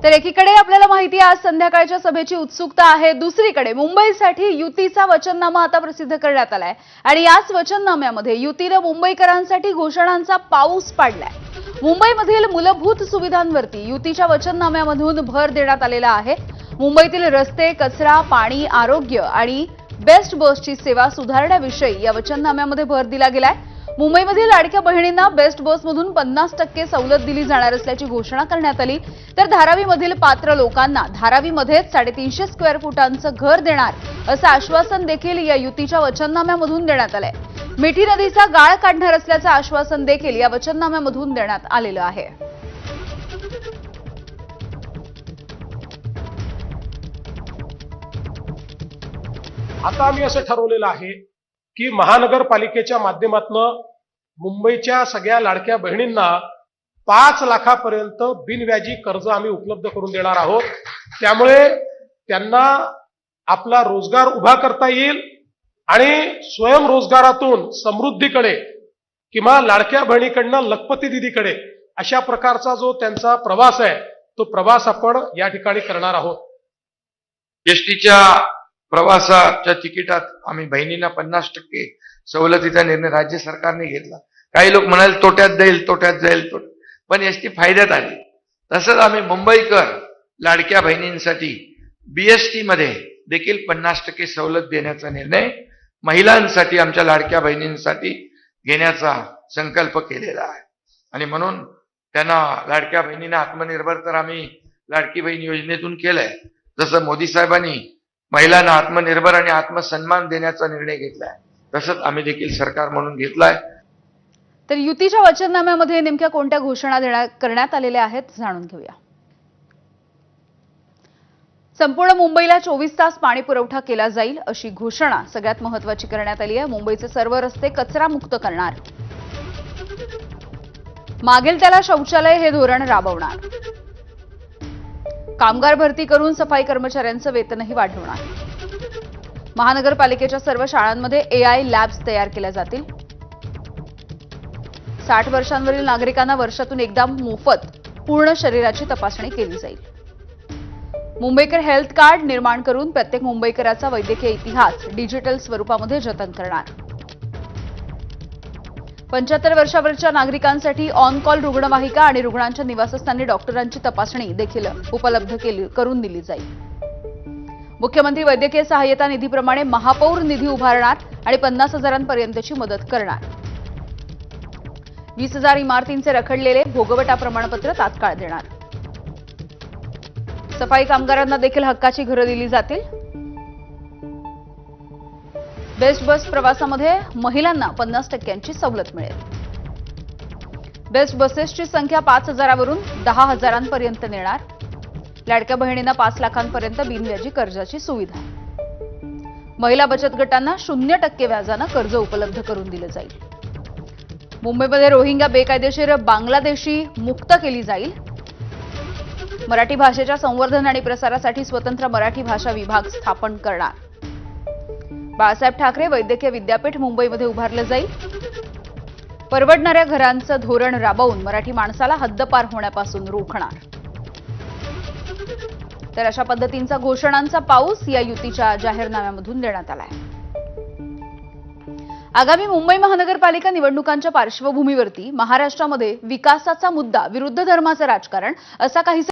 तर एकीकडे आपल्याला माहिती आहे आज संध्याकाळच्या सभेची उत्सुकता आहे, दुसरीकडे मुंबईसाठी युतीचा वचननामा आता प्रसिद्ध करण्यात आलाय आणि याच वचननाम्यामध्ये युतीने मुंबईकरांसाठी घोषणांचा पाऊस पाडलाय। मुंबईमधील मूलभूत सुविधांवरती युतीच्या वचननाम्यामधून भर देण्यात आलेला आहे। मुंबईतील रस्ते, कचरा, पाणी, आरोग्य आणि बेस्ट बसची सेवा सुधारण्याविषयी या वचननाम्यामध्ये भर दिला गेलाय। मुंबईमधील लाडक्या बहिणींना बेस्ट बसमधून 50% सवलत दिली जाणार असल्याची घोषणा करण्यात आली। तर धारावीमधील पात्र लोकांना धारावीमध्येच 350 स्क्वेअर फुटांचं घर देणार असं आश्वासन देखील या युतीच्या वचननाम्यामधून देण्यात आलंय। मिठी नदीचा गाळ काढणार असल्याचं आश्वासन देखील या वचननाम्यामधून देण्यात आलेलं आहे। आता आम्ही असं ठरवलेलं आहे की महानगरपालिकेच्या माध्यमातून मुंबईच्या सगळ्या लाडक्या बहिणींना 5 लाखापर्यंत बिनव्याजी कर्ज आम्ही उपलब्ध करून देणार आहोत। त्यामुळे त्यांना आपला रोजगार उभा करता येईल आणि स्वयंरोजगारातून समृद्धीकडे किंवा लाडक्या बहिणीकडनं लखपती दिदीकडे अशा प्रकारचा जो त्यांचा प्रवास आहे तो प्रवास आपण या ठिकाणी करणार आहोत। एसटीच्या प्रवासाच्या तिकिटात आम्ही बहिणींना 50% सवलतीचा निर्णय राज्य सरकारने घेतला। काही लोक म्हणाले तोट्यात जाईल पण एसटी फायद्यात आली। तसंच आम्ही मुंबईकर लाडक्या बहिणींसाठी बीएसटी मध्ये देखील 50% सवलत देण्याचा निर्णय महिलांसाठी आमच्या लाडक्या बहिणींसाठी घेण्याचा संकल्प केलेला आहे। आणि म्हणून त्यांना लाडक्या बहिणींना आत्मनिर्भर तर आम्ही लाडकी बहीण योजनेतून केलंय, जसं मोदी साहेबांनी महिलांना आत्मनिर्भर आणि आत्मसन्मान देण्याचा निर्णय घेतलाय तसंच आम्ही देखील सरकार म्हणून घेतलाय। तर युतीच्या वचननाम्यामध्ये नेमक्या कोणत्या घोषणा करण्यात आलेल्या आहेत जाणून घेऊया। संपूर्ण मुंबईला 24 तास पाणी पुरवठा केला जाईल अशी घोषणा सगळ्यात महत्त्वाची करण्यात आली आहे। मुंबईचे सर्व रस्ते कचरामुक्त करणार, मागेल त्याला शौचालय हे धोरण राबवणार, कामगार भरती करून सफाई कर्मचाऱ्यांचं वेतनही वाढवणार, महानगरपालिकेच्या सर्व शाळांमध्ये एआय लॅब्स तयार केल्या जातील, 60 वर्षांवरील नागरिकांना वर्षातून एकदा मोफत पूर्ण शरीराची तपासणी केली जाईल, मुंबईकर हेल्थ कार्ड निर्माण करून प्रत्येक मुंबईकराचा वैद्यकीय इतिहास डिजिटल स्वरूपामध्ये जतन करणार, 75 वर्षावरच्या नागरिकांसाठी ऑन कॉल रुग्णवाहिका आणि रुग्णांच्या निवासस्थानी डॉक्टरांची तपासणी देखील उपलब्ध करून दिली जाईल, मुख्यमंत्री वैद्यकीय सहाय्यता निधीप्रमाणे महापौर निधी उभारणार आणि 50,000पर्यंतची मदत करणार, 20,000 इमारतींचे रखडलेले भोगवटा प्रमाणपत्र तात्काळ देणार, सफाई कामगारांना देखील हक्काची घरं दिली जातील, बेस्ट बस प्रवासामध्ये महिलांना 50%ची सवलत मिळेल, बेस्ट बसेसची संख्या 5,000 वरून 10,000पर्यंत नेणार, लाडक्या बहिणींना 5 लाखांपर्यंत बिनव्याजी कर्जाची सुविधा, महिला बचत गटांना 0% व्याजानं कर्ज उपलब्ध करून दिलं जाईल, मुंबईमध्ये रोहिंग्या बेकायदेशीर बांगलादेशी मुक्त केली जाईल, मराठी भाषेच्या संवर्धन आणि प्रसारासाठी स्वतंत्र मराठी भाषा विभाग स्थापन करणार, बाळासाहेब ठाकरे वैद्यकीय विद्यापीठ मुंबईमध्ये उभारलं जाईल, परवडणाऱ्या घरांचं धोरण राबवून मराठी माणसाला हद्दपार होण्यापासून रोखणार। तर अशा पद्धतींचा घोषणांचा पाऊस या युतीच्या जाहीरनाम्यामधून देण्यात आलाय। आगामी मुंबई महानगरपालिका निवडणुकांच्या पार्श्वभूमीवरती महाराष्ट्रामध्ये विकासाचा मुद्दा विरुद्ध धर्माचं राजकारण असा काही